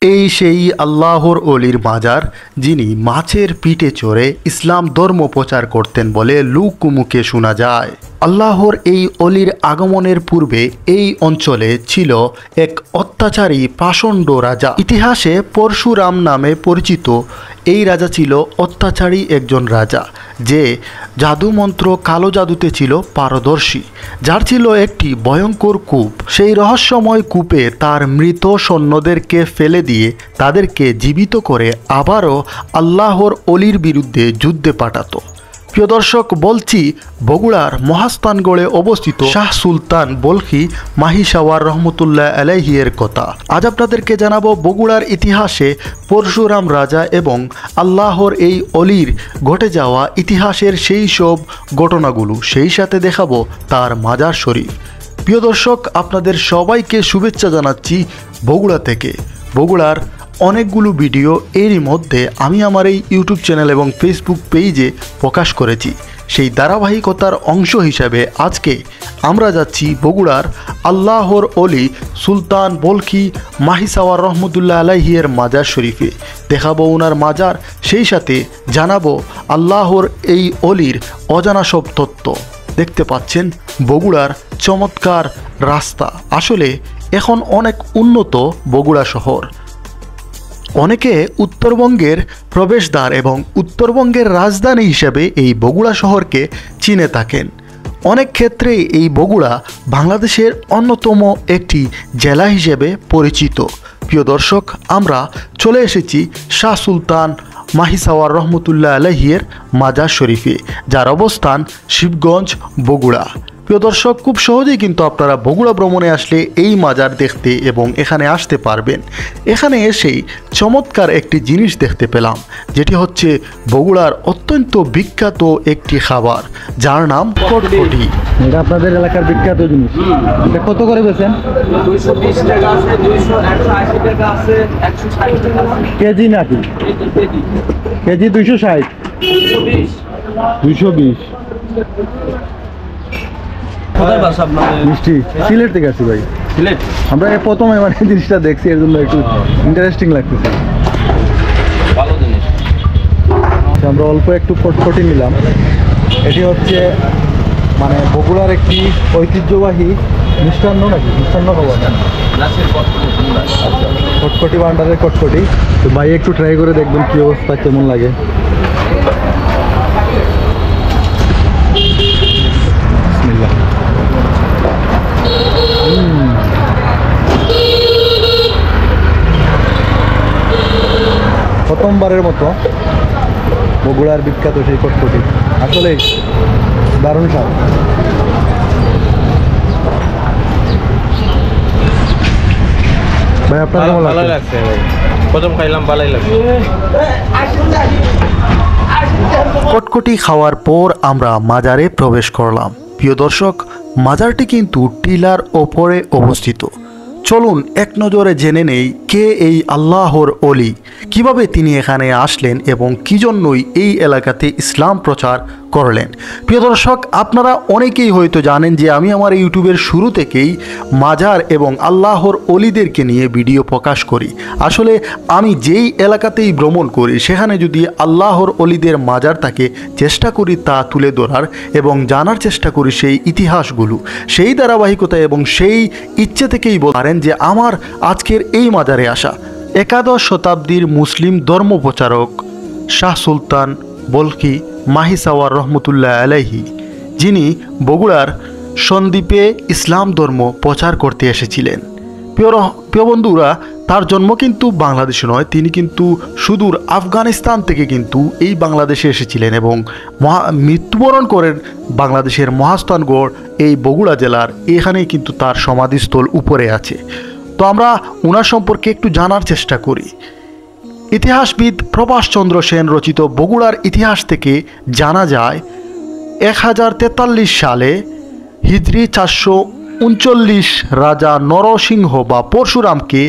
এই সেই আল্লাহর অলির মাজার যিনি মাছের পিঠে চড়ে ইসলাম ধর্ম প্রচার করতেন বলে লোকমুখে শোনা যায়। আল্লাহর এই অলির আগমনের পূর্বে এই অঞ্চলে ছিল এক অত্যাচারী পাষণ্ড রাজা। ইতিহাসে পরশুরাম নামে পরিচিত এই রাজা ছিল অত্যাচারী একজন রাজা, যে জাদুমন্ত্র কালো জাদুতে ছিল পারদর্শী, যার ছিল একটি ভয়ঙ্কর কূপ। সেই রহস্যময় কূপে তার মৃত সৈন্যদেরকে ফেলে দিয়ে তাদেরকে জীবিত করে আবারও আল্লাহর অলির বিরুদ্ধে যুদ্ধে পাঠাতো। প্রিয় দর্শক, বলছি বগুড়ার মহাস্থানগড়ে অবস্থিত শাহ সুলতান বলখি মাহিসাওয়ার রহমতুল্লাহ আলাইহি এর কথা। আজ আপনাদেরকে জানাবো বগুড়ার ইতিহাসে পরশুরাম রাজা এবং আল্লাহর এই অলির ঘটে যাওয়া ইতিহাসের সেই সব ঘটনাগুলো, সেই সাথে দেখাবো তার মাজার শরীফ। প্রিয় দর্শক, আপনাদের সবাইকে শুভেচ্ছা জানাচ্ছি বগুড়া থেকে। বগুড়ার অনেকগুলো ভিডিও এরই মধ্যে আমি আমার এই ইউটিউব চ্যানেল এবং ফেসবুক পেজে প্রকাশ করেছি। সেই ধারাবাহিকতার অংশ হিসাবে আজকে আমরা যাচ্ছি বগুড়ার আল্লাহর অলি সুলতান বলখি মাহিসাওয়ার রহমতুল্লাহ আলাইহি এর মাজার শরীফে। দেখাবো ওনার মাজার, সেই সাথে জানাবো আল্লাহর এই অলির অজানা সব তথ্য। দেখতে পাচ্ছেন বগুড়ার চমৎকার রাস্তা। আসলে এখন অনেক উন্নত বগুড়া শহর। অনেকে উত্তরবঙ্গের প্রবেশদ্বার এবং উত্তরবঙ্গের রাজধানী হিসেবে এই বগুড়া শহরকে চিনে থাকেন। অনেক ক্ষেত্রেই এই বগুড়া বাংলাদেশের অন্যতম একটি জেলা হিসেবে পরিচিত। প্রিয় দর্শক, আমরা চলে এসেছি শাহ সুলতান মাহিসাওয়ার রহমতুল্লাহ আলাইহি এর মাজার শরীফে, যার অবস্থান শিবগঞ্জ, বগুড়া। প্রিয় দর্শক, খুব সহজেই কিন্তু আপনারা বগুড়া ভ্রমণে আসলে এই মাজার দেখতে এবং এখানে আসতে পারবেন। এখানে এসেই চমৎকার একটি জিনিস দেখতে পেলাম, যেটি হচ্ছে বগুড়ার অত্যন্ত বিখ্যাত একটি খাবার, যার নাম কটকটি। এটা আপনাদের এলাকার বিখ্যাত জিনিস। এটা কত করে বেচেন? 220 টাকা আছে, 200, 180 টাকা আছে, 160 টাকা আছে। কেজি নাকি? কেজি 260, 220। 220। কোথায় বাসা আপনাদের? মিষ্টি সিলেট থেকে আসছি ভাই। সিলেট? আমরা এই প্রথমে মানে জিনিসটা দেখছি, এর জন্য একটু ইন্টারেস্টিং লাগতেছে। ভালো জিনিস। আমরা অল্প একটু কটকটি নিলাম। এটি হচ্ছে মানে বগুড়ার একটি ঐতিহ্যবাহী মিষ্টান্ন নাকি? মিষ্টান্ন খাবার। গাছের কটকটি সুন্দর। আচ্ছা, কটকটি ভান্ডারের কটকটি। তো ভাই একটু ট্রাই করে দেখবেন কি অবস্থা, কেমন লাগে। বিসমিল্লাহ। প্রথমবারের মতো বগুড়ার বিখ্যাত সেই কটকটি, আসলে দারুণ স্বাদ। ভাই আপনার কেমন ভালো লাগছে? লাগছে ভাই, প্রথম খাইলাম ভালোই লাগছে। কটকটি খাওয়ার পর আমরা মাজারে প্রবেশ করলাম। প্রিয় দর্শক, মাজারটি কিন্তু টিলার ওপরে অবস্থিত। চলুন এক নজরে জেনে নেই কে এই আল্লাহর অলি, কিভাবে তিনি এখানে আসলেন এবং কি জন্যই এই এলাকাতে ইসলাম প্রচার করলেন। প্রিয় দর্শক, আপনারা অনেকেই হয়তো জানেন যে আমি আমার ইউটিউবের শুরু থেকেই মাজার এবং আল্লাহর অলিদেরকে নিয়ে ভিডিও প্রকাশ করি। আসলে আমি যেই এলাকাতেই ভ্রমণ করি সেখানে যদি আল্লাহর অলিদের মাজার থাকে, চেষ্টা করি তা তুলে ধরার এবং জানার চেষ্টা করি সেই ইতিহাসগুলো। সেই ধারাবাহিকতা এবং সেই ইচ্ছে থেকেই বলেন যে আমার আজকের এই মাজারে আসা। একাদশ শতাব্দীর মুসলিম ধর্ম প্রচারক শাহ সুলতান বলখি মাহিসাওয়ার রহমতুল্লাহ আলাইহি, যিনি বগুড়ার সন্দ্বীপে ইসলাম ধর্ম প্রচার করতে এসেছিলেন। প্রিয় বন্ধুরা, তার জন্ম কিন্তু বাংলাদেশে নয়, তিনি কিন্তু সুদূর আফগানিস্তান থেকে কিন্তু এই বাংলাদেশে এসেছিলেন এবং মৃত্যুবরণ করেন বাংলাদেশের মহাস্থানগড় এই বগুড়া জেলার। এখানেই কিন্তু তার সমাধিস্থল উপরে আছে। তো আমরা ওনার সম্পর্কে একটু জানার চেষ্টা করি। ইতিহাসবিদ প্রভাষচন্দ্র সেন রচিত বগুড়ার ইতিহাস থেকে জানা যায় 1043 সালে হিজরি 439 রাজা নরসিংহ বা পরশুরামকে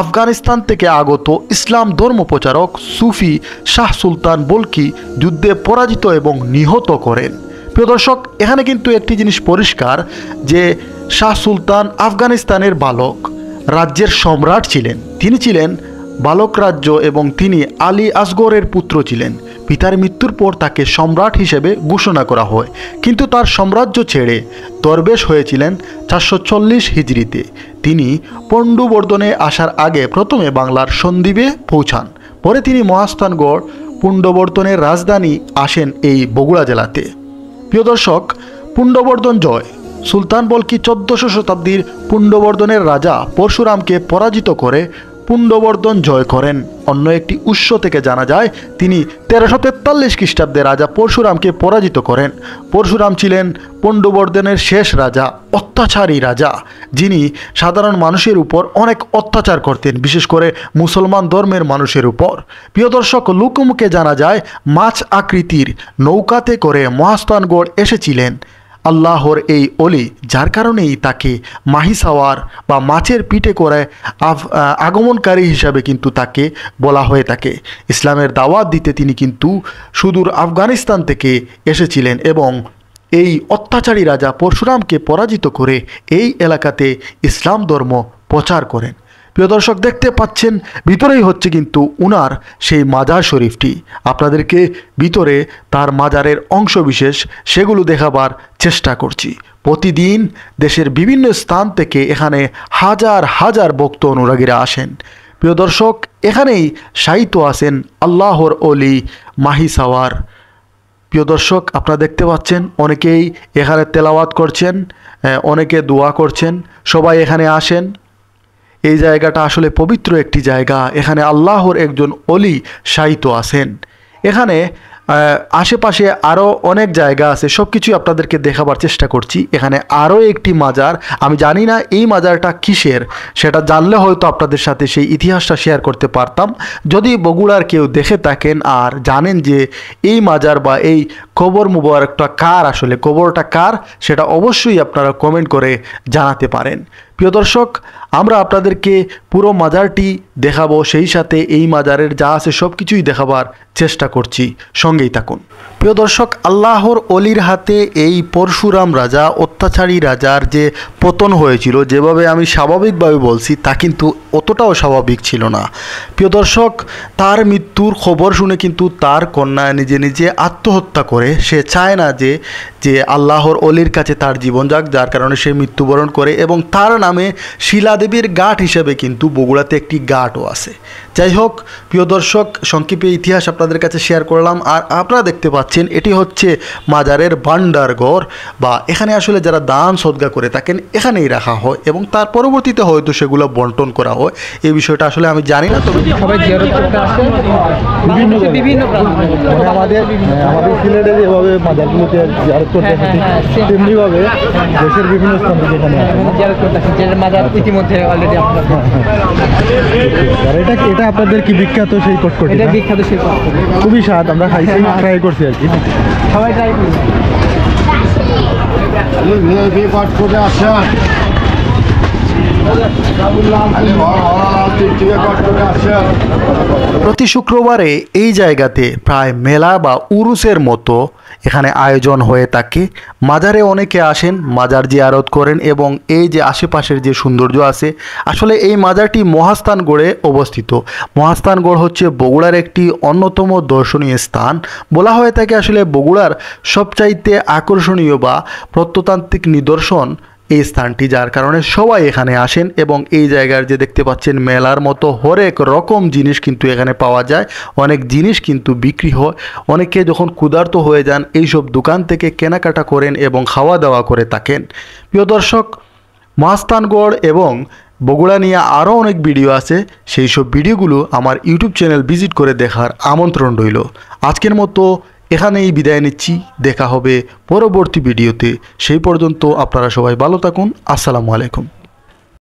আফগানিস্তান থেকে আগত ইসলাম ধর্ম প্রচারক সুফি শাহ সুলতান বলখি যুদ্ধে পরাজিত এবং নিহত করেন। প্রিয় দর্শক, এখানে কিন্তু একটি জিনিস পরিষ্কার যে শাহ সুলতান আফগানিস্তানের বালক, রাজ্যের সম্রাট ছিলেন। তিনি ছিলেন বালক রাজ্য এবং তিনি আলী আসগরের পুত্র ছিলেন। পিতার মৃত্যুর পর তাকে সম্রাট হিসেবে ঘোষণা করা হয়, কিন্তু তার সাম্রাজ্য ছেড়ে দরবেশ হয়েছিলেন 440 হিজরিতে। তিনি পণ্ডবর্ধনে আসার আগে প্রথমে বাংলার সন্দ্বীপে পৌঁছান। পরে তিনি মহাস্থানগড় পুণ্ডবর্ধনের রাজধানী আসেন এই বগুড়া জেলাতে। প্রিয় দর্শক, পুণ্ডবর্ধন জয়। সুলতান বলকি 1400 শতাব্দীর পুণ্ডবর্ধনের রাজা পরশুরামকে পরাজিত করে পুণ্ডবর্ধন জয় করেন। অন্য একটি উৎস থেকে জানা যায় তিনি 1343 খ্রিস্টাব্দে রাজা পরশুরামকে পরাজিত করেন। পরশুরাম ছিলেন পুণ্ডবর্ধনের শেষ রাজা, অত্যাচারী রাজা, যিনি সাধারণ মানুষের উপর অনেক অত্যাচার করতেন, বিশেষ করে মুসলমান ধর্মের মানুষের উপর। প্রিয় দর্শক, লোকমুখে জানা যায় মাছ আকৃতির নৌকাতে করে মহাস্থানগড় এসেছিলেন আল্লাহর এই অলি, যার কারণেই তাকে মাহিসাওয়ার বা মাছের পিঠে করে আগমনকারী হিসাবে কিন্তু তাকে বলা হয়ে থাকে। ইসলামের দাওয়াত দিতে তিনি কিন্তু সুদূর আফগানিস্তান থেকে এসেছিলেন এবং এই অত্যাচারী রাজা পরশুরামকে পরাজিত করে এই এলাকাতে ইসলাম ধর্ম প্রচার করেন। প্রিয় দর্শক, দেখতে পাচ্ছেন ভিতরেই হচ্ছে কিন্তু উনার সেই মাজার শরীফটি। আপনাদেরকে ভিতরে তার মাজারের অংশবিশেষ সেগুলো দেখাবার চেষ্টা করছি। প্রতিদিন দেশের বিভিন্ন স্থান থেকে এখানে হাজার হাজার ভক্ত অনুরাগীরা আসেন। প্রিয় দর্শক, এখানেই শায়িত আছেন আল্লাহর অলি মাহিসাওয়ার। প্রিয় দর্শক, আপনারা দেখতে পাচ্ছেন অনেকেই এখানে তেলাওয়াত করছেন, অনেকে দোয়া করছেন, সবাই এখানে আসেন। এই জায়গাটা আসলে পবিত্র একটি জায়গা। এখানে আল্লাহর একজন অলি শায়িত আছেন। এখানে আশেপাশে আরও অনেক জায়গা আছে, সব কিছুই আপনাদেরকে দেখাবার চেষ্টা করছি। এখানে আরও একটি মাজার, আমি জানি না এই মাজারটা কিসের, সেটা জানলে হয়তো আপনাদের সাথে সেই ইতিহাসটা শেয়ার করতে পারতাম। যদি বগুড়ার কেউ দেখে থাকেন আর জানেন যে এই মাজার বা এই কবর মুবারকটা কার, আসলে কবরটা কার, সেটা অবশ্যই আপনারা কমেন্ট করে জানাতে পারেন। প্রিয় দর্শক, আমরা আপনাদেরকে পুরো মাজারটি দেখাবো, সেই সাথে এই মাজারের যা আছে সব কিছুই দেখাবার চেষ্টা করছি, সঙ্গেই থাকুন। প্রিয় দর্শক, আল্লাহর অলির হাতে এই পরশুরাম রাজা, অত্যাচারী রাজার যে পতন হয়েছিল, যেভাবে আমি স্বাভাবিকভাবে বলছি তা কিন্তু অতটাও স্বাভাবিক ছিল না। প্রিয় দর্শক, তার মৃত্যুর খবর শুনে কিন্তু তার কন্যা নিজে নিজে আত্মহত্যা করে। সে চায় না যে আল্লাহর অলির কাছে তার জীবন যাক, যার কারণে সে মৃত্যুবরণ করে এবং তার নামে শিলাদেবীর ঘাট হিসেবে কিন্তু বগুড়াতে একটি ঘাটও আছে। যাই হোক প্রিয় দর্শক, সংক্ষেপে ইতিহাস আপনাদের কাছে শেয়ার করলাম। আর আপনারা দেখতে পাচ্ছেন এটি হচ্ছে মাজারের ভান্ডারঘর, বা এখানে আসলে যারা দান সদকা করে থাকেন এখানেই রাখা হয় এবং তার পরবর্তীতে হয়তো সেগুলো বন্টন করা হয়। এই বিষয়টা আসলে আমি জানি না, তবে সবাই জিয়ারত করতে আসে বিভিন্ন আমাদের সিলেটে যেভাবে মাজারগুলোতে জিয়ারত করতে আসে তেমনিভাবে দেশের বিভিন্ন স্থান থেকে এখানে জিয়ারত করতে আসে, যে মাজার ইতিমধ্যে অলরেডি আপনার এটা আপনাদের কি বিখ্যাত সেই কটকটি? এটা বিখ্যাত শিল্প, খুবই স্বাদ, আমরা খাইছি, ট্রাই করছি আর কি। সবাই ট্রাই করি। প্রতি শুক্রবারে এই জায়গাতে প্রায় মেলা বা উরুসের মতো এখানে আয়োজন হয়ে থাকে। মাজারে অনেকে আসেন, মাজার জিয়ারত করেন এবং এই যে আশেপাশের যে সৌন্দর্য আছে, আসলে এই মাজারটি মহাস্থানগড়ে অবস্থিত। মহাস্থানগড় হচ্ছে বগুড়ার একটি অন্যতম দর্শনীয় স্থান। বলা হয়ে থাকে আসলে বগুড়ার সবচাইতে আকর্ষণীয় বা প্রত্নতান্ত্রিক নিদর্শন এই স্থানটি, যার কারণে সবাই এখানে আসেন এবং এই জায়গার যে দেখতে পাচ্ছেন মেলার মতো হরেক রকম জিনিস কিন্তু এখানে পাওয়া যায়। অনেক জিনিস কিন্তু বিক্রি হয়। অনেকে যখন ক্ষুধার্ত হয়ে যান এইসব দোকান থেকে কেনাকাটা করেন এবং খাওয়া দাওয়া করে থাকেন। প্রিয় দর্শক, মহাস্থানগড় এবং বগুড়া নিয়ে আরও অনেক ভিডিও আছে, সেই সব ভিডিওগুলো আমার ইউটিউব চ্যানেল ভিজিট করে দেখার আমন্ত্রণ রইল। আজকের মতো এখানেই বিদায় নিচ্ছি, দেখা হবে পরবর্তী ভিডিওতে। সেই পর্যন্ত আপনারা সবাই ভালো থাকুন। আসসালামু আলাইকুম।